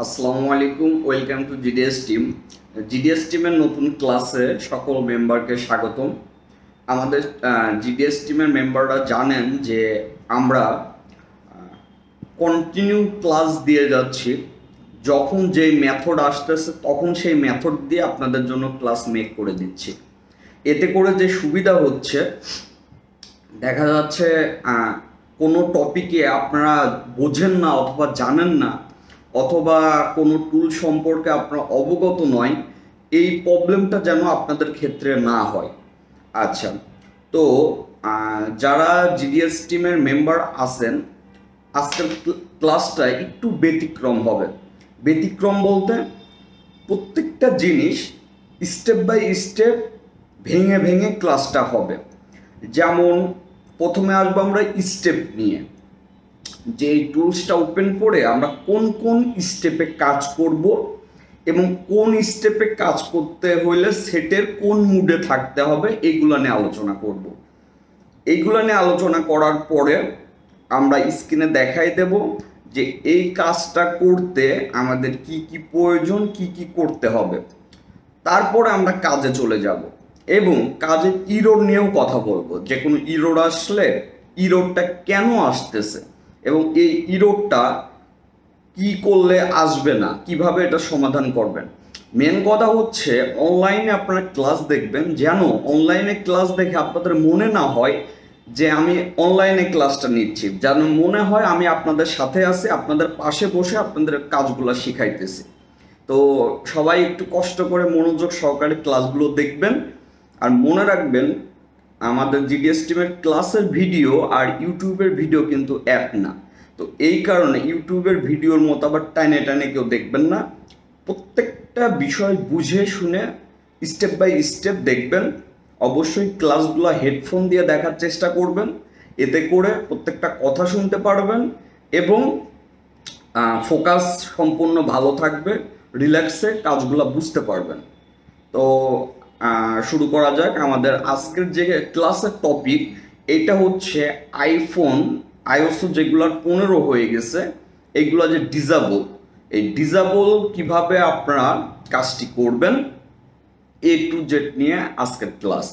আসসালামু আলাইকুম, welcome to GDS team. GDS টিমের নতুন ক্লাসে সকল মেম্বারকে স্বাগতম। আমাদের জিডিএস টিমের মেম্বাররা জানেন যে আমরা কন্টিনিউ ক্লাস দিয়ে যাচ্ছি। যখন যেই মেথড আসতেছে তখন সেই মেথড দিয়ে আপনাদের জন্য ক্লাস মেক করে দিচ্ছি। এতে করে যে সুবিধা হচ্ছে, দেখা যাচ্ছে কোনো টপিকে আপনারা বোঝেন না অথবা জানেন না, অথবা কোনো টুল সম্পর্কে আপনারা অবগত নয়, এই প্রবলেমটা যেন আপনাদের ক্ষেত্রে না হয়। আচ্ছা, তো যারা জিডিএস টিমের মেম্বার আছেন, আজকের ক্লাসটা একটু ব্যতিক্রম হবে। ব্যতিক্রম বলতে প্রত্যেকটা জিনিস স্টেপ বাই স্টেপ ভেঙে ভেঙে ক্লাসটা হবে। যেমন প্রথমে আসবো আমরা স্টেপ নিয়ে, যে এই টুলসটা ওপেন করে আমরা কোন কোন স্টেপে কাজ করব এবং কোন স্টেপে কাজ করতে হইলে সেটের কোন মুডে থাকতে হবে, এইগুলো নিয়ে আলোচনা করব। এইগুলো নিয়ে আলোচনা করার পরে আমরা স্ক্রিনে দেখাই দেব যে এই কাজটা করতে আমাদের কি কি প্রয়োজন, কি কি করতে হবে। তারপরে আমরা কাজে চলে যাব এবং কাজের ইরোর নিয়েও কথা বলবো, যে কোনো ইরোর আসলে ইরোরটা কেন আসতেছে এবং এই ইরোরটা কি করলে আসবে না, কিভাবে এটা সমাধান করবেন। মেন কথা হচ্ছে, অনলাইনে আপনারা ক্লাস দেখবেন, যেন অনলাইনে ক্লাস দেখে আপনাদের মনে না হয় যে আমি অনলাইনে ক্লাসটা নিচ্ছি, যেন মনে হয় আমি আপনাদের সাথে আছি, আপনাদের পাশে বসে আপনাদের কাজগুলো শিখাইতেছি। তো সবাই একটু কষ্ট করে মনোযোগ সহকারে ক্লাসগুলো দেখবেন। আর মনে রাখবেন, আমাদের জিডিএস টিমের ক্লাসের ভিডিও আর ইউটিউবের ভিডিও কিন্তু এক না। তো এই কারণে ইউটিউবের ভিডিওর মতো আবার টাইনে টাইনে কেউ দেখবেন না। প্রত্যেকটা বিষয় বুঝে শুনে স্টেপ বাই স্টেপ দেখবেন। অবশ্যই ক্লাসগুলো হেডফোন দিয়ে দেখার চেষ্টা করবেন, এতে করে প্রত্যেকটা কথা শুনতে পারবেন এবং ফোকাস সম্পূর্ণ ভালো থাকবে, রিল্যাক্সে কাজগুলো বুঝতে পারবেন। তো শুরু করা যাক। আমাদের আজকের যে ক্লাসের টপিক, এটা হচ্ছে আইফোন iOS যেগুলোর 15 হয়ে গেছে, এগুলো যে ডিসেবল, এই ডিসেবল কিভাবে আপনারা কাজটি করবেন, A to Z নিয়ে আজকের ক্লাস।